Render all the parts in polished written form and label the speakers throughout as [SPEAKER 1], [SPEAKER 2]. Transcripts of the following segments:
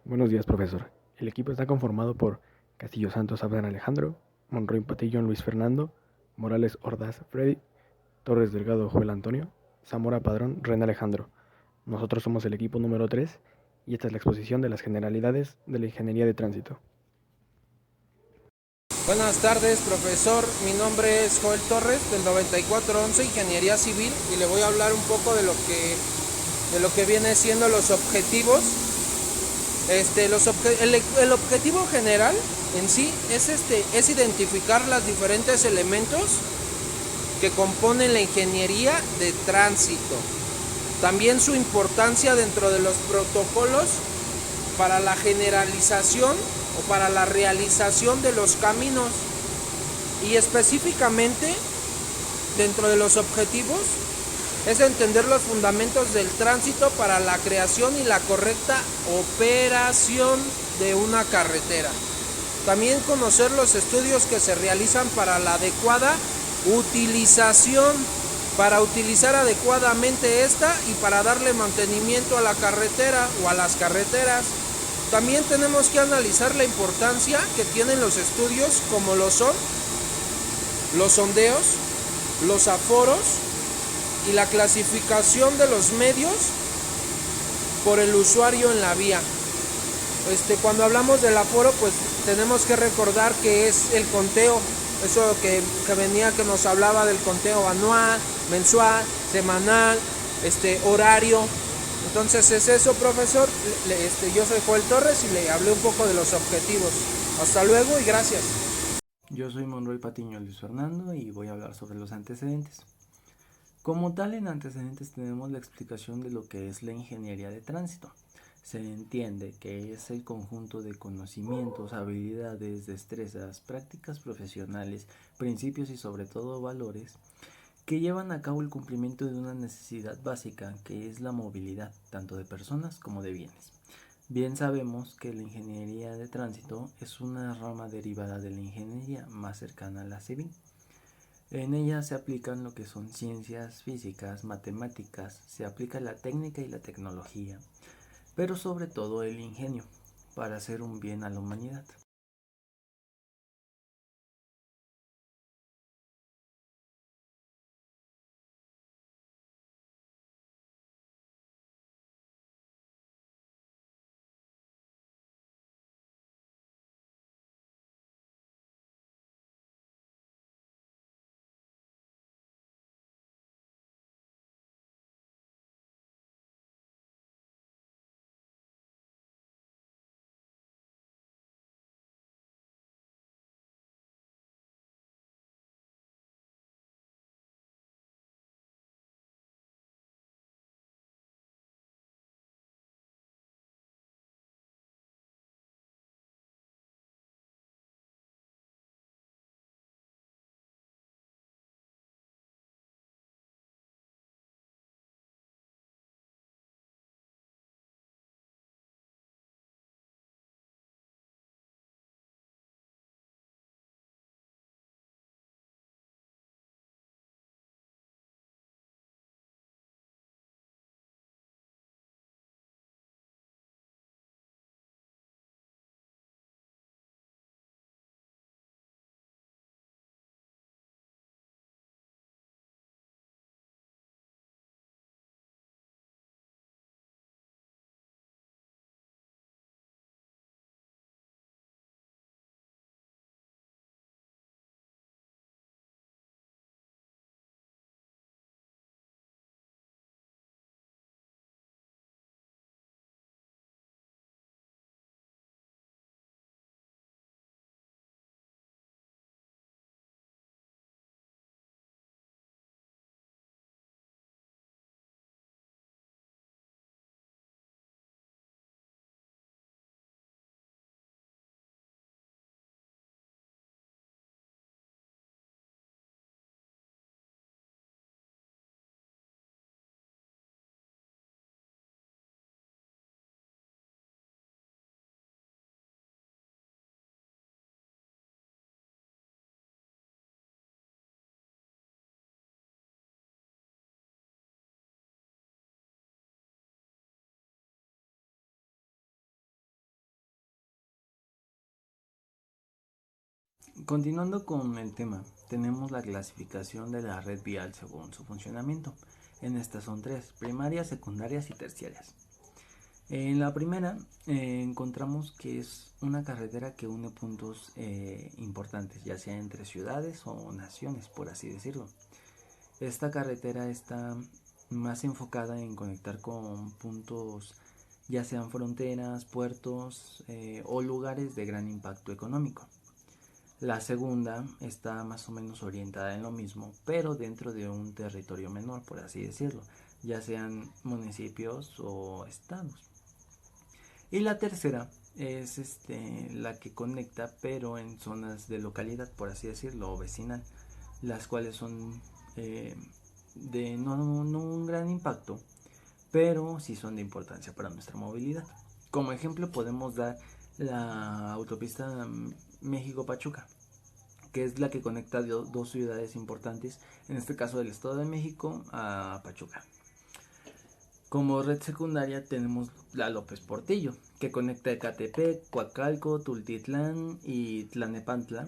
[SPEAKER 1] Buenos días, profesor. El equipo está conformado por Castillo Santos Abraham Alejandro, Monroy Patillón Luis Fernando, Morales Ordaz Freddy, Torres Delgado Joel Antonio, Zamora Padrón René Alejandro. Nosotros somos el equipo número 3 y esta es la exposición de las generalidades de la ingeniería de tránsito.
[SPEAKER 2] Buenas tardes, profesor. Mi nombre es Joel Torres, del 9411 Ingeniería Civil, y le voy a hablar un poco de lo que viene siendo los objetivos. El objetivo general en sí es identificar los diferentes elementos que componen la ingeniería de tránsito. También su importancia dentro de los protocolos para la generalización o para la realización de los caminos, y específicamente dentro de los objetivos es entender los fundamentos del tránsito para la creación y la correcta operación de una carretera. También conocer los estudios que se realizan para la adecuada utilización, para utilizar adecuadamente esta y para darle mantenimiento a la carretera o a las carreteras. También tenemos que analizar la importancia que tienen los estudios, como lo son los sondeos, los aforos y la clasificación de los medios por el usuario en la vía. Cuando hablamos del aforo, pues tenemos que recordar que es el conteo, eso que nos hablaba del conteo anual, mensual, semanal, horario. Entonces es eso, profesor. Yo soy Joel Torres y le hablé un poco de los objetivos. Hasta luego y gracias.
[SPEAKER 3] Yo soy Monroy Patiño Luis Fernando y voy a hablar sobre los antecedentes. Como tal, en antecedentes tenemos la explicación de lo que es la ingeniería de tránsito. Se entiende que es el conjunto de conocimientos, habilidades, destrezas, prácticas profesionales, principios y sobre todo valores que llevan a cabo el cumplimiento de una necesidad básica, que es la movilidad, tanto de personas como de bienes. Bien sabemos que la ingeniería de tránsito es una rama derivada de la ingeniería más cercana a la civil. En ella se aplican lo que son ciencias físicas, matemáticas, se aplica la técnica y la tecnología, pero sobre todo el ingenio, para hacer un bien a la humanidad. Continuando con el tema, tenemos la clasificación de la red vial según su funcionamiento. En estas son tres: primarias, secundarias y terciarias. En la primera encontramos que es una carretera que une puntos importantes, ya sea entre ciudades o naciones, por así decirlo. Esta carretera está más enfocada en conectar con puntos, ya sean fronteras, puertos o lugares de gran impacto económico. La segunda está más o menos orientada en lo mismo, pero dentro de un territorio menor, por así decirlo, ya sean municipios o estados. Y la tercera es la que conecta, pero en zonas de localidad, por así decirlo, o vecinal, las cuales son de no un gran impacto, pero sí son de importancia para nuestra movilidad. Como ejemplo podemos dar la autopista México-Pachuca, que es la que conecta dos ciudades importantes, en este caso del Estado de México a Pachuca. Como red secundaria tenemos la López Portillo, que conecta Ecatepec, Coacalco, Tultitlán y Tlanepantla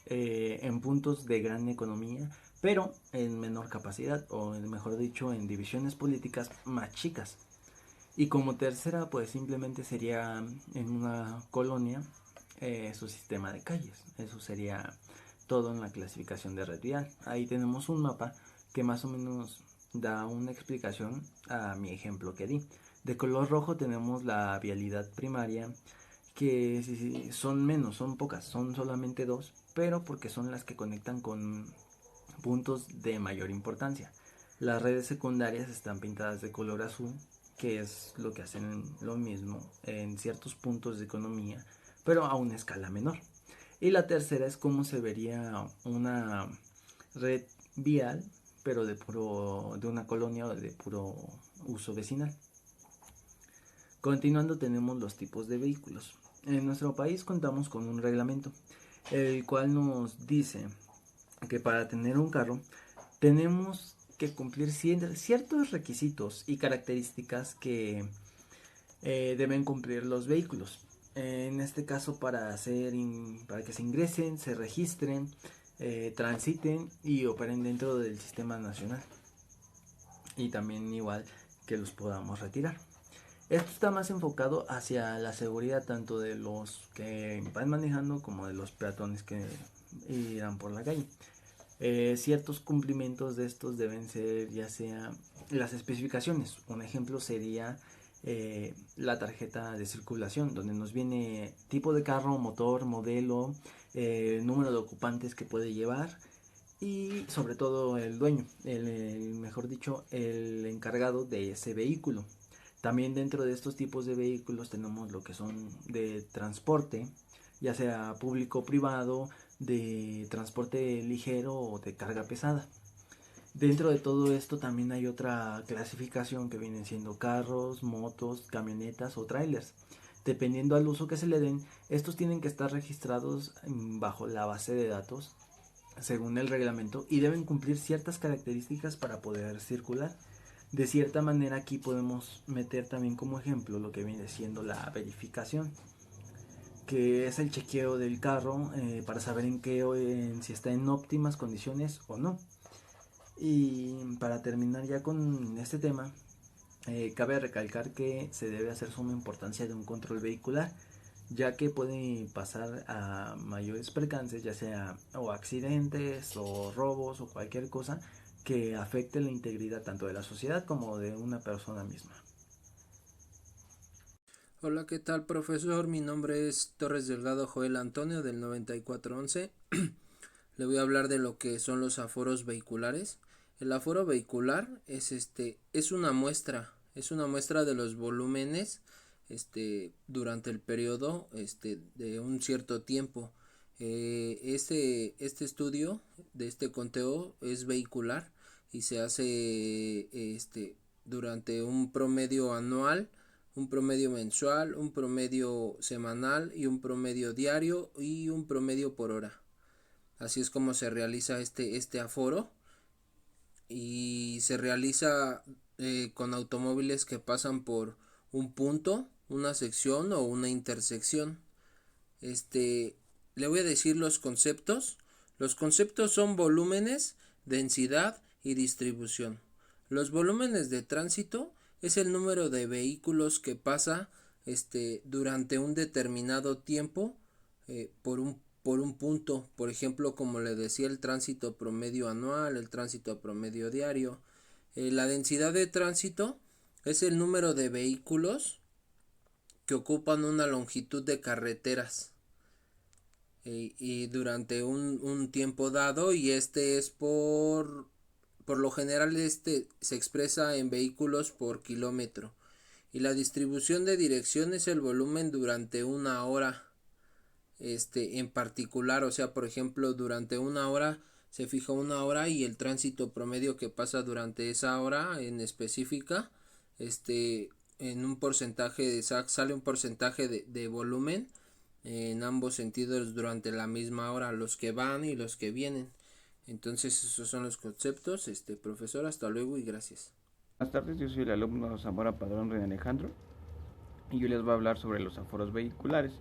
[SPEAKER 3] en puntos de gran economía, pero en menor capacidad, o mejor dicho, en divisiones políticas más chicas. Y como tercera, pues simplemente sería en una colonia su sistema de calles. Eso sería todo en la clasificación de red vial. Ahí tenemos un mapa que más o menos da una explicación a mi ejemplo que di. De color rojo tenemos la vialidad primaria, que son menos, son pocas, son solamente dos, pero porque son las que conectan con puntos de mayor importancia. Las redes secundarias están pintadas de color azul, que es lo que hacen lo mismo en ciertos puntos de economía, pero a una escala menor. Y la tercera es cómo se vería una red vial, pero de una colonia o de puro uso vecinal. Continuando tenemos los tipos de vehículos. En nuestro país contamos con un reglamento, el cual nos dice que para tener un carro tenemos que cumplir ciertos requisitos y características que deben cumplir los vehículos. En este caso para que se ingresen, se registren, transiten y operen dentro del sistema nacional. Y también igual que los podamos retirar. Esto está más enfocado hacia la seguridad tanto de los que van manejando como de los peatones que irán por la calle. Ciertos cumplimientos de estos deben ser ya sea las especificaciones. Un ejemplo sería la tarjeta de circulación, donde nos viene tipo de carro, motor, modelo, número de ocupantes que puede llevar y sobre todo el dueño, mejor dicho, el encargado de ese vehículo. También dentro de estos tipos de vehículos tenemos lo que son de transporte, ya sea público o privado, de transporte ligero o de carga pesada. Dentro de todo esto también hay otra clasificación que vienen siendo carros, motos, camionetas o trailers. Dependiendo al uso que se le den, estos tienen que estar registrados bajo la base de datos según el reglamento y deben cumplir ciertas características para poder circular. De cierta manera aquí podemos meter también como ejemplo lo que viene siendo la verificación, que es el chequeo del carro para saber si está en óptimas condiciones o no. Y para terminar ya con este tema, cabe recalcar que se debe hacer suma importancia de un control vehicular, ya que puede pasar a mayores percances, ya sea o accidentes o robos o cualquier cosa que afecte la integridad tanto de la sociedad como de una persona misma.
[SPEAKER 2] Hola, ¿qué tal, profesor? Mi nombre es Torres Delgado Joel Antonio del 9411. Le voy a hablar de lo que son los aforos vehiculares. El aforo vehicular es una muestra de los volúmenes durante el periodo de un cierto tiempo. Este estudio de este conteo es vehicular y se hace durante un promedio anual, un promedio mensual, un promedio semanal y un promedio diario y un promedio por hora. Así es como se realiza este aforo y se realiza con automóviles que pasan por un punto, una sección o una intersección. le voy a decir los conceptos. Los conceptos son volúmenes, densidad y distribución. Los volúmenes de tránsito es el número de vehículos que pasa durante un determinado tiempo por un punto. Por ejemplo, como le decía, el tránsito promedio anual, el tránsito promedio diario. La densidad de tránsito es el número de vehículos que ocupan una longitud de carreteras y durante un tiempo dado, y es por lo general se expresa en vehículos por kilómetro. Y la distribución de dirección es el volumen durante una hora en particular. O sea, por ejemplo, durante una hora se fija una hora y el tránsito promedio que pasa durante esa hora en específica, en un porcentaje sale un porcentaje de volumen en ambos sentidos durante la misma hora, los que van y los que vienen. Entonces esos son los conceptos. Profesor, hasta luego y gracias.
[SPEAKER 4] Buenas tardes, yo soy el alumno Zamora Padrón René Alejandro y yo les voy a hablar sobre los aforos vehiculares.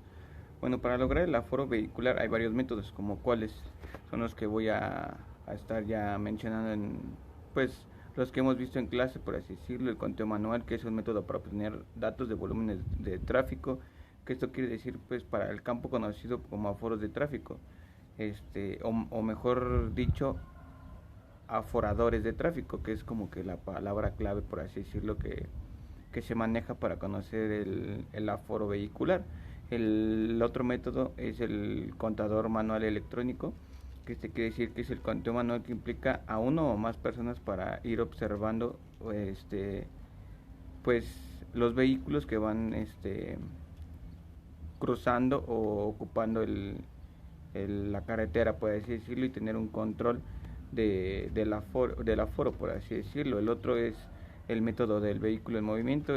[SPEAKER 4] Bueno, para lograr el aforo vehicular hay varios métodos, como cuáles son los que voy a estar ya mencionando pues los que hemos visto en clase, por así decirlo. El conteo manual, que es un método para obtener datos de volúmenes de tráfico, que esto quiere decir pues para el campo conocido como aforos de tráfico, o mejor dicho, aforadores de tráfico, que es como que la palabra clave, por así decirlo, que se maneja para conocer el aforo vehicular. El otro método es el contador manual electrónico, que quiere decir que es el conteo manual que implica a uno o más personas para ir observando pues los vehículos que van cruzando o ocupando la carretera, por así decirlo, y tener un control del aforo, por así decirlo. El otro es el método del vehículo en movimiento.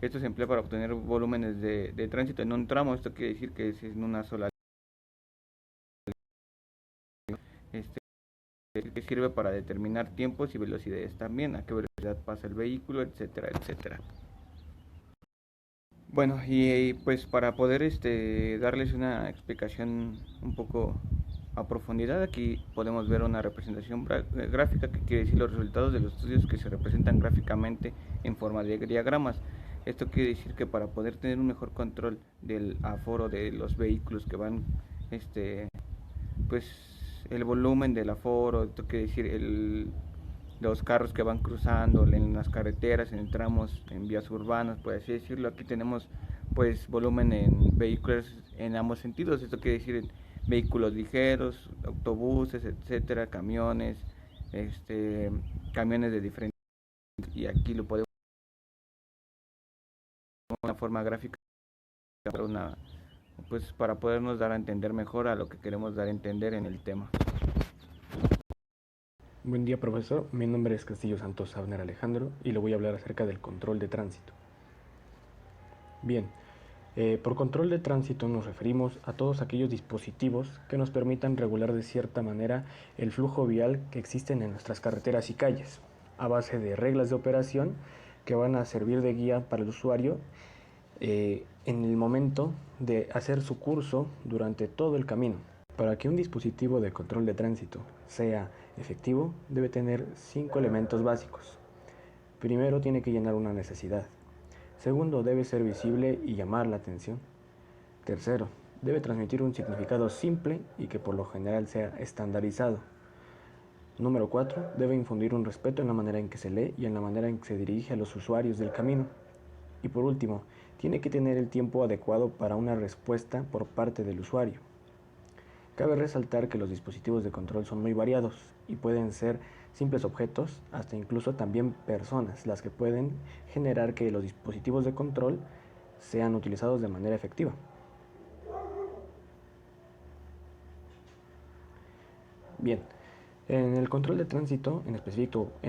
[SPEAKER 4] Esto se emplea para obtener volúmenes de tránsito en un tramo. Esto quiere decir que es en una sola que sirve para determinar tiempos y velocidades también, a qué velocidad pasa el vehículo, etcétera, etcétera. Bueno, y pues para poder darles una explicación un poco a profundidad, aquí podemos ver una representación gráfica, que quiere decir los resultados de los estudios que se representan gráficamente en forma de diagramas. Esto quiere decir que para poder tener un mejor control del aforo de los vehículos que van, pues el volumen del aforo, esto quiere decir los carros que van cruzando en las carreteras, en tramos, en vías urbanas, por así decirlo. Aquí tenemos pues volumen en vehículos en ambos sentidos. Esto quiere decir en vehículos ligeros, autobuses, etcétera, camiones, camiones de diferentes, y aquí lo podemos de una forma gráfica pues para podernos dar a entender mejor a lo que queremos dar a entender en el tema.
[SPEAKER 1] Buen día, profesor. Mi nombre es Castillo Santos Abner Alejandro y le voy a hablar acerca del control de tránsito. Bien, por control de tránsito nos referimos a todos aquellos dispositivos que nos permitan regular de cierta manera el flujo vial que existen en nuestras carreteras y calles, a base de reglas de operación que van a servir de guía para el usuario en el momento de hacer su curso durante todo el camino. Para que un dispositivo de control de tránsito sea efectivo, debe tener 5 elementos básicos. Primero, tiene que llenar una necesidad. Segundo, debe ser visible y llamar la atención. Tercero, debe transmitir un significado simple y que por lo general sea estandarizado. Número 4, debe infundir un respeto en la manera en que se lee y en la manera en que se dirige a los usuarios del camino. Y por último, tiene que tener el tiempo adecuado para una respuesta por parte del usuario. Cabe resaltar que los dispositivos de control son muy variados y pueden ser simples objetos, hasta incluso también personas, las que pueden generar que los dispositivos de control sean utilizados de manera efectiva. Bien, en el control de tránsito, en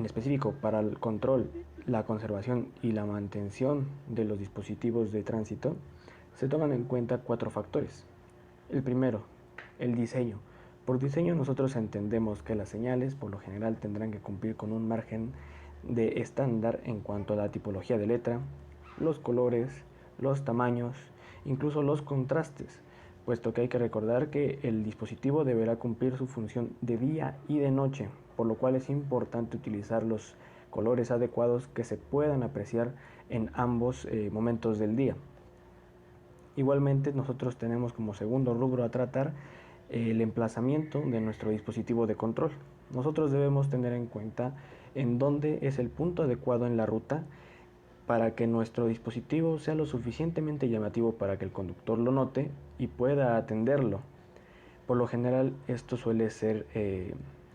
[SPEAKER 1] específico para el control, la conservación y la mantención de los dispositivos de tránsito, se toman en cuenta 4 factores. El primero, el diseño. Por diseño nosotros entendemos que las señales por lo general tendrán que cumplir con un margen de estándar en cuanto a la tipología de letra, los colores, los tamaños, incluso los contrastes, puesto que hay que recordar que el dispositivo deberá cumplir su función de día y de noche, por lo cual es importante utilizar los colores adecuados que se puedan apreciar en ambos momentos del día. Igualmente, nosotros tenemos como segundo rubro a tratar el emplazamiento de nuestro dispositivo de control. Nosotros debemos tener en cuenta en dónde es el punto adecuado en la ruta para que nuestro dispositivo sea lo suficientemente llamativo para que el conductor lo note y pueda atenderlo. Por lo general, esto suele ser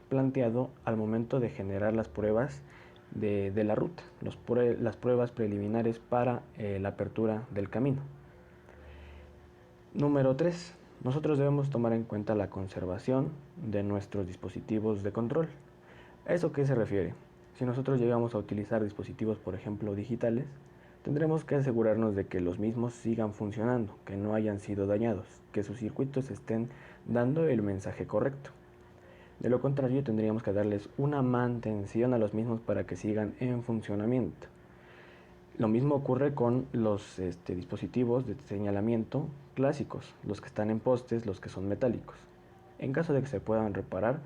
[SPEAKER 1] planteado al momento de generar las pruebas de la ruta, las pruebas preliminares para la apertura del camino. Número 3. Nosotros debemos tomar en cuenta la conservación de nuestros dispositivos de control. ¿A eso qué se refiere? Si nosotros llegamos a utilizar dispositivos, por ejemplo, digitales, tendremos que asegurarnos de que los mismos sigan funcionando, que no hayan sido dañados, que sus circuitos estén dando el mensaje correcto. De lo contrario, tendríamos que darles una mantención a los mismos para que sigan en funcionamiento. Lo mismo ocurre con los dispositivos de señalamiento clásicos, los que están en postes, los que son metálicos. En caso de que se puedan reparar,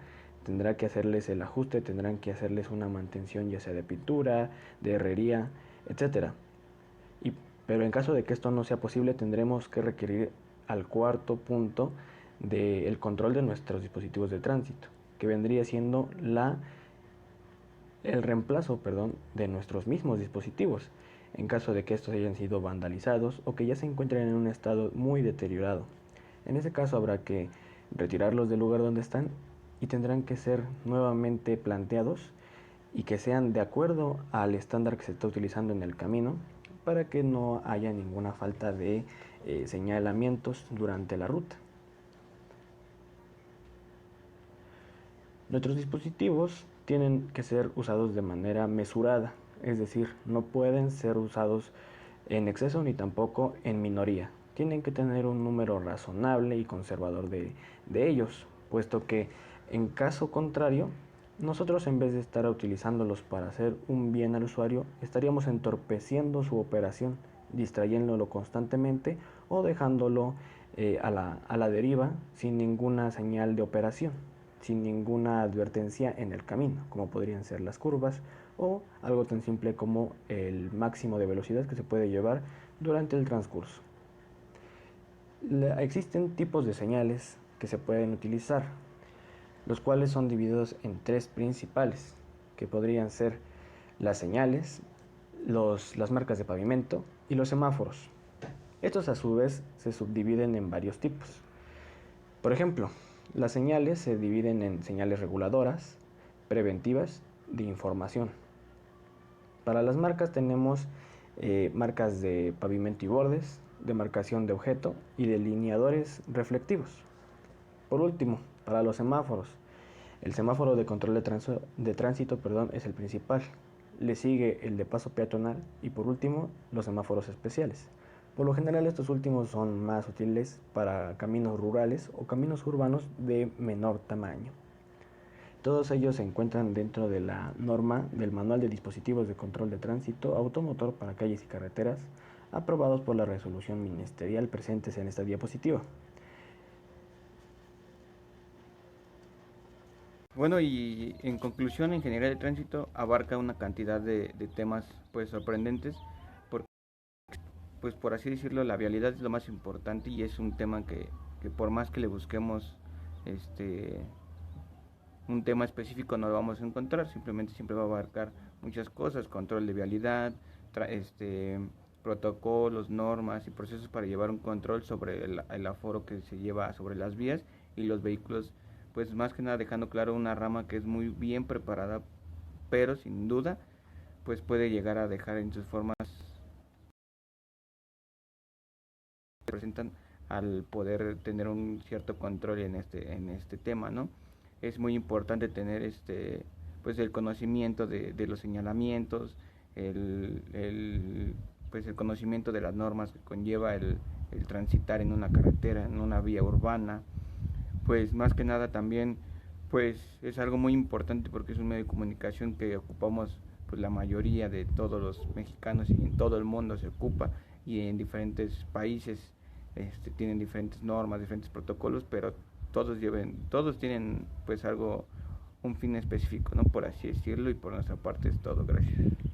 [SPEAKER 1] tendrá que hacerles el ajuste, tendrán que hacerles una mantención ya sea de pintura, de herrería, etc. Pero en caso de que esto no sea posible, tendremos que requerir al cuarto punto del control de nuestros dispositivos de tránsito, que vendría siendo el reemplazo de nuestros mismos dispositivos, en caso de que estos hayan sido vandalizados o que ya se encuentren en un estado muy deteriorado. En ese caso habrá que retirarlos del lugar donde están y tendrán que ser nuevamente planteados y que sean de acuerdo al estándar que se está utilizando en el camino para que no haya ninguna falta de señalamientos durante la ruta. Nuestros dispositivos tienen que ser usados de manera mesurada, es decir, no pueden ser usados en exceso ni tampoco en minoría. Tienen que tener un número razonable y conservador de ellos, puesto que en caso contrario, nosotros en vez de estar utilizándolos para hacer un bien al usuario, estaríamos entorpeciendo su operación, distrayéndolo constantemente o dejándolo a la deriva sin ninguna señal de operación, sin ninguna advertencia en el camino, como podrían ser las curvas o algo tan simple como el máximo de velocidad que se puede llevar durante el transcurso. Existen tipos de señales que se pueden utilizar, los cuales son divididos en tres principales, que podrían ser las señales, las marcas de pavimento y los semáforos. Estos a su vez se subdividen en varios tipos. Por ejemplo, las señales se dividen en señales reguladoras, preventivas, de información. Para las marcas tenemos marcas de pavimento y bordes, de marcación de objeto y delineadores reflectivos. Por último, para los semáforos, el semáforo de control de tránsito es el principal. Le sigue el de paso peatonal y por último los semáforos especiales. Por lo general estos últimos son más útiles para caminos rurales o caminos urbanos de menor tamaño. Todos ellos se encuentran dentro de la norma del Manual de Dispositivos de Control de Tránsito Automotor para Calles y Carreteras, aprobados por la resolución ministerial presentes en esta diapositiva.
[SPEAKER 4] Bueno, y en conclusión, Ingeniería de Tránsito abarca una cantidad de temas pues sorprendentes, porque pues por así decirlo, la vialidad es lo más importante y es un tema que por más que le busquemos un tema específico no lo vamos a encontrar, simplemente siempre va a abarcar muchas cosas: control de vialidad, protocolos, normas y procesos para llevar un control sobre el aforo que se lleva sobre las vías y los vehículos, pues más que nada dejando claro una rama que es muy bien preparada, pero sin duda pues puede llegar a dejar en sus formas que presentan al poder tener un cierto control en este tema, ¿no? Es muy importante tener pues el conocimiento de los señalamientos, pues el conocimiento de las normas que conlleva el transitar en una carretera, en una vía urbana. Pues más que nada también pues es algo muy importante porque es un medio de comunicación que ocupamos pues la mayoría de todos los mexicanos y en todo el mundo se ocupa, y en diferentes países tienen diferentes normas, diferentes protocolos, pero todos tienen pues un fin específico, ¿no? Por así decirlo, y por nuestra parte es todo. Gracias.